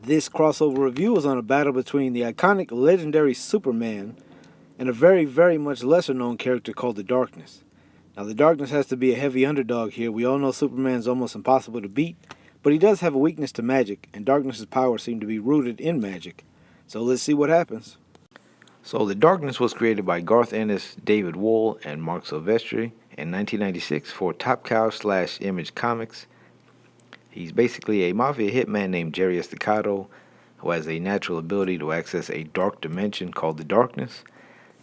This crossover review is on a battle between the iconic legendary Superman and a very, very much lesser known character called the Darkness. Now, the Darkness has to be a heavy underdog here. We all know Superman's almost impossible to beat, but he does have a weakness to magic, and Darkness's powers seem to be rooted in magic. So let's see what happens. So, The Darkness was created by Garth Ennis, David Wohl, and Mark Silvestri in 1996 for Top Cow/Image Comics. He's basically a mafia hitman named Jerry Estacado who has a natural ability to access a dark dimension called the Darkness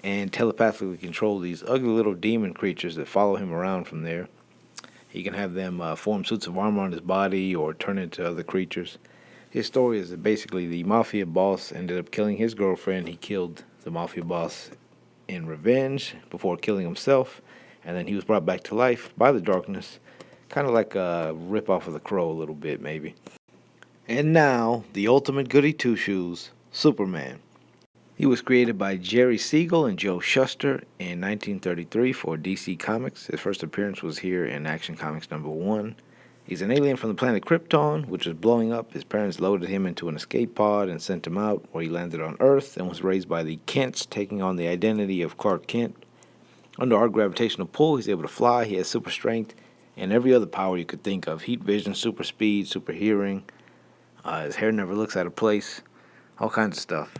and telepathically control these ugly little demon creatures that follow him around from there. He can have them form suits of armor on his body or turn into other creatures. His story is that basically the mafia boss ended up killing his girlfriend. He killed the mafia boss in revenge before killing himself, and then he was brought back to life by the Darkness. Kind of like a rip-off of The Crow a little bit, maybe. And now, the ultimate goody two-shoes, Superman. He was created by Jerry Siegel and Joe Shuster in 1933 for DC Comics. His first appearance was here in Action Comics #1. He's an alien from the planet Krypton, which was blowing up. His parents loaded him into an escape pod and sent him out, where he landed on Earth and was raised by the Kents, taking on the identity of Clark Kent. Under our gravitational pull, he's able to fly, he has super strength, and every other power you could think of. Heat vision, super speed, super hearing. His hair never looks out of place. All kinds of stuff.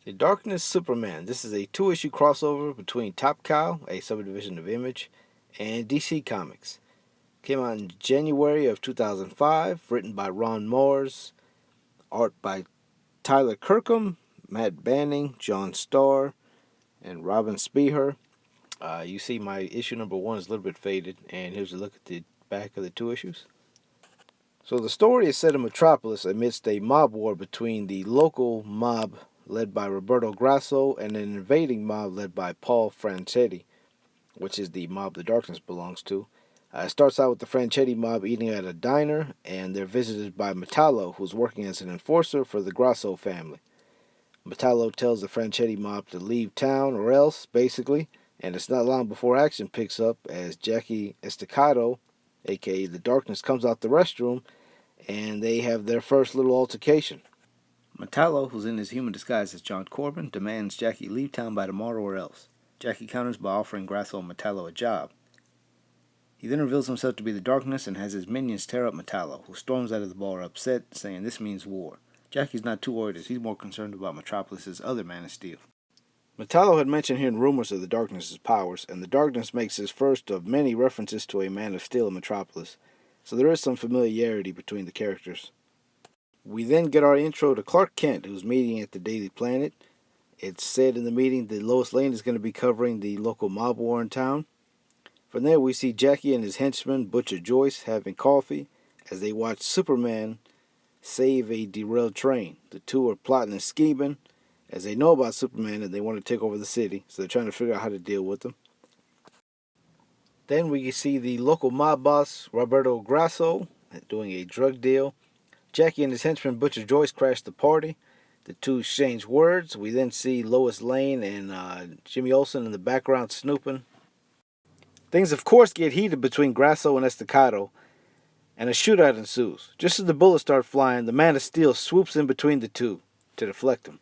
The Darkness Superman. This is a 2-issue crossover between Top Cow, a subdivision of Image, and DC Comics. Came out in January of 2005. Written by Ron Moores. Art by Tyler Kirkham, Matt Banning, John Starr, and Robin Speher. You see my issue #1 is a little bit faded, and here's a look at the back of the 2 issues. So the story is set in Metropolis amidst a mob war between the local mob led by Roberto Grasso and an invading mob led by Paul Franchetti, which is the mob the Darkness belongs to. It starts out with the Franchetti mob eating at a diner, and they're visited by Metallo, who's working as an enforcer for the Grasso family. Metallo tells the Franchetti mob to leave town or else, basically. And it's not long before action picks up as Jackie Estacado, a.k.a. the Darkness, comes out the restroom and they have their first little altercation. Metallo, who's in his human disguise as John Corbin, demands Jackie leave town by tomorrow or else. Jackie counters by offering Grasso and Metallo a job. He then reveals himself to be the Darkness and has his minions tear up Metallo, who storms out of the bar upset, saying this means war. Jackie's not too worried as he's more concerned about Metropolis' other Man of Steel. Metallo had mentioned hearing rumors of the Darkness's powers, and the Darkness makes his first of many references to a Man of Steel in Metropolis, so there is some familiarity between the characters. We then get our intro to Clark Kent, who's meeting at the Daily Planet. It's said in the meeting that Lois Lane is going to be covering the local mob war in town. From there, we see Jackie and his henchman, Butcher Joyce, having coffee as they watch Superman save a derailed train. The two are plotting and scheming, as they know about Superman and they want to take over the city, so they're trying to figure out how to deal with him. Then we see the local mob boss, Roberto Grasso, doing a drug deal. Jackie and his henchman, Butcher Joyce, crash the party. The two exchange words. We then see Lois Lane and Jimmy Olsen in the background snooping. Things, of course, get heated between Grasso and Estacado, and a shootout ensues. Just as the bullets start flying, the Man of Steel swoops in between the two to deflect them.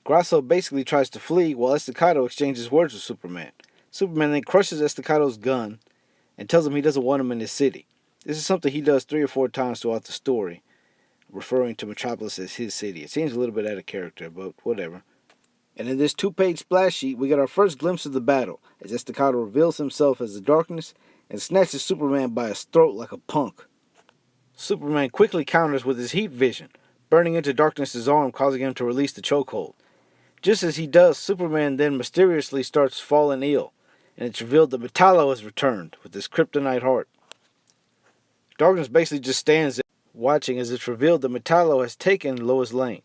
Grasso basically tries to flee while Estacado exchanges words with Superman. Superman then crushes Estacado's gun and tells him he doesn't want him in his city. This is something he does 3 or 4 times throughout the story, referring to Metropolis as his city. It seems a little bit out of character, but whatever. And in this 2-page splash sheet, we get our first glimpse of the battle, as Estacado reveals himself as the Darkness and snatches Superman by his throat like a punk. Superman quickly counters with his heat vision, burning into Darkness's arm, causing him to release the chokehold. Just as he does, Superman then mysteriously starts falling ill, and it's revealed that Metallo has returned with his kryptonite heart. Darkness basically just stands there watching as it's revealed that Metallo has taken Lois Lane.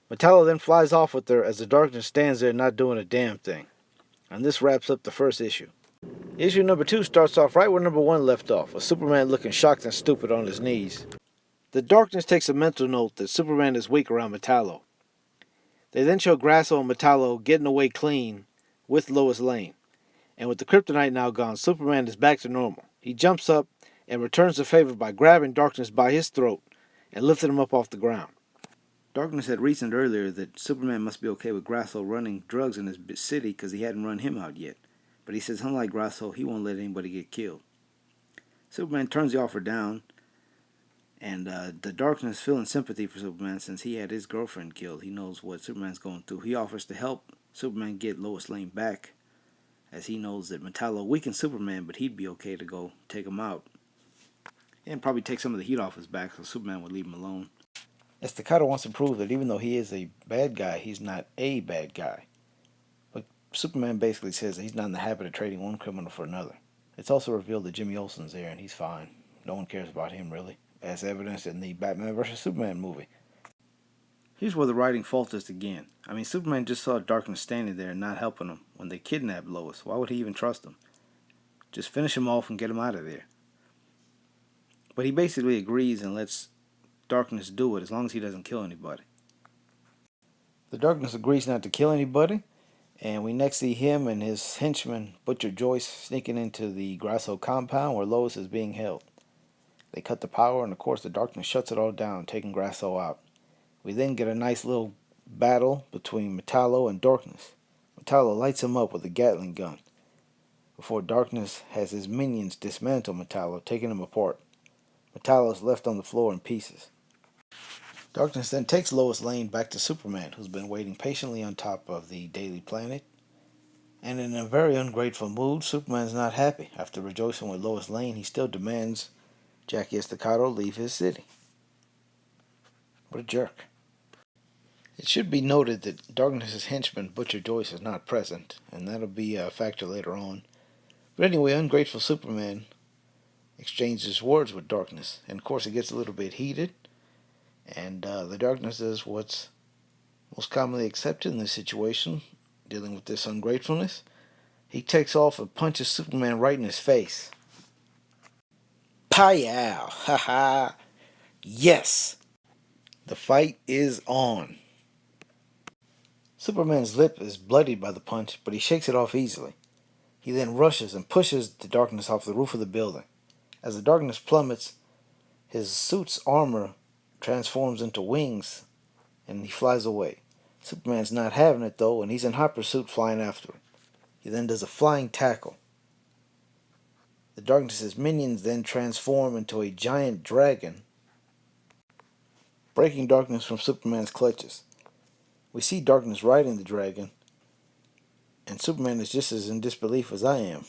Metallo then flies off with her as the Darkness stands there not doing a damn thing. And this wraps up the first issue. Issue #2 starts off right where #1 left off, with Superman looking shocked and stupid on his knees. The Darkness takes a mental note that Superman is weak around Metallo. They then show Grasso and Metallo getting away clean with Lois Lane. And with the kryptonite now gone, Superman is back to normal. He jumps up and returns the favor by grabbing Darkness by his throat and lifting him up off the ground. Darkness had reasoned earlier that Superman must be okay with Grasso running drugs in his city because he hadn't run him out yet. But he says, unlike Grasso, he won't let anybody get killed. Superman turns the offer down, and the Darkness, feeling sympathy for Superman since he had his girlfriend killed, he knows what Superman's going through. He offers to help Superman get Lois Lane back, as he knows that Metallo weakens Superman, but he'd be okay to go take him out. And probably take some of the heat off his back so Superman would leave him alone. Estacado wants to prove that even though he is a bad guy, he's not a bad guy. But Superman basically says that he's not in the habit of trading one criminal for another. It's also revealed that Jimmy Olsen's there and he's fine. No one cares about him really, as evidenced in the Batman vs. Superman movie. Here's where the writing falters again. I mean, Superman just saw Darkness standing there and not helping him when they kidnapped Lois. Why would he even trust him? Just finish him off and get him out of there. But he basically agrees and lets Darkness do it as long as he doesn't kill anybody. The Darkness agrees not to kill anybody, and we next see him and his henchman Butcher Joyce sneaking into the Grasso compound where Lois is being held. They cut the power, and of course the Darkness shuts it all down, taking Grasso out. We then get a nice little battle between Metallo and Darkness. Metallo lights him up with a Gatling gun before Darkness has his minions dismantle Metallo, taking him apart. Metallo is left on the floor in pieces. Darkness then takes Lois Lane back to Superman, who's been waiting patiently on top of the Daily Planet. And in a very ungrateful mood, Superman's not happy. After rejoicing with Lois Lane, he still demands Jackie Estacado leave his city. What a jerk. It should be noted that Darkness's henchman, Butcher Joyce, is not present, and that'll be a factor later on. But anyway, ungrateful Superman exchanges words with Darkness, and of course it gets a little bit heated. And the Darkness does what's most commonly accepted in this situation, dealing with this ungratefulness. He takes off and punches Superman right in his face. Pow! Ha ha! Yes! The fight is on. Superman's lip is bloodied by the punch, but he shakes it off easily. He then rushes and pushes the Darkness off the roof of the building. As the Darkness plummets, his suit's armor transforms into wings, and he flies away. Superman's not having it, though, and he's in hot pursuit flying after him. He then does a flying tackle. The Darkness's minions then transform into a giant dragon, breaking Darkness from Superman's clutches. We see Darkness riding the dragon, and Superman is just as in disbelief as I am.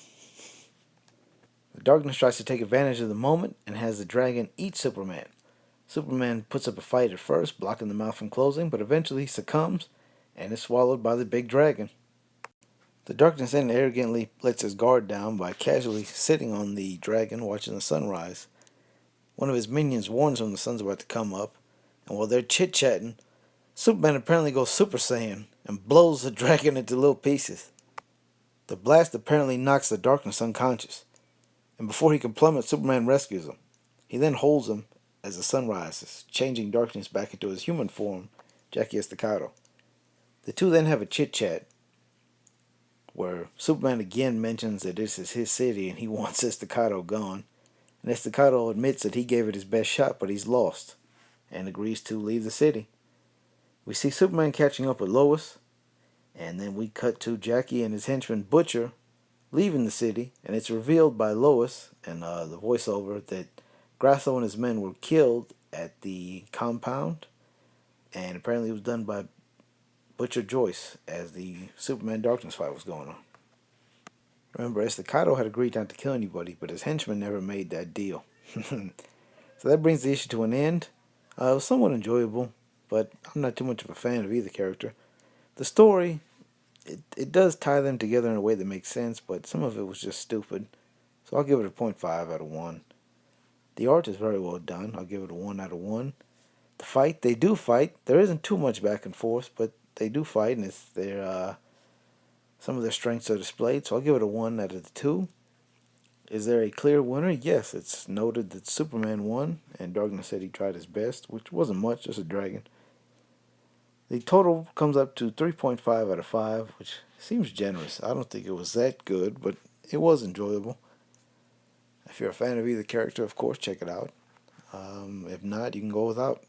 The Darkness tries to take advantage of the moment and has the dragon eat Superman. Superman puts up a fight at first, blocking the mouth from closing, but eventually he succumbs and is swallowed by the big dragon. The Darkness then arrogantly lets his guard down by casually sitting on the dragon watching the sunrise. One of his minions warns him the sun's about to come up, and while they're chit-chatting, Superman apparently goes Super Saiyan and blows the dragon into little pieces. The blast apparently knocks the Darkness unconscious, and before he can plummet, Superman rescues him. He then holds him as the sun rises, changing Darkness back into his human form, Jackie Estacado. The two then have a chit-chat, where Superman again mentions that this is his city and he wants Estacado gone, and Estacado admits that he gave it his best shot, but he's lost, and agrees to leave the city. We see Superman catching up with Lois, and then we cut to Jackie and his henchman Butcher leaving the city, and it's revealed by Lois and the voiceover that Grasso and his men were killed at the compound, and apparently it was done by Butcher Joyce as the Superman Darkness fight was going on. Remember, Estacado had agreed not to kill anybody, but his henchmen never made that deal. So that brings the issue to an end. It was somewhat enjoyable, but I'm not too much of a fan of either character. The story, it does tie them together in a way that makes sense, but some of it was just stupid. So I'll give it a 0.5 out of 1. The art is very well done. I'll give it a 1 out of 1. The fight, they do fight. There isn't too much back and forth, but they do fight, and it's some of their strengths are displayed. So I'll give it a 1 out of the 2. Is there a clear winner? Yes, it's noted that Superman won, and Darkness said he tried his best, which wasn't much, just a dragon. The total comes up to 3.5 out of 5, which seems generous. I don't think it was that good, but it was enjoyable. If you're a fan of either character, of course, check it out. If not, you can go without.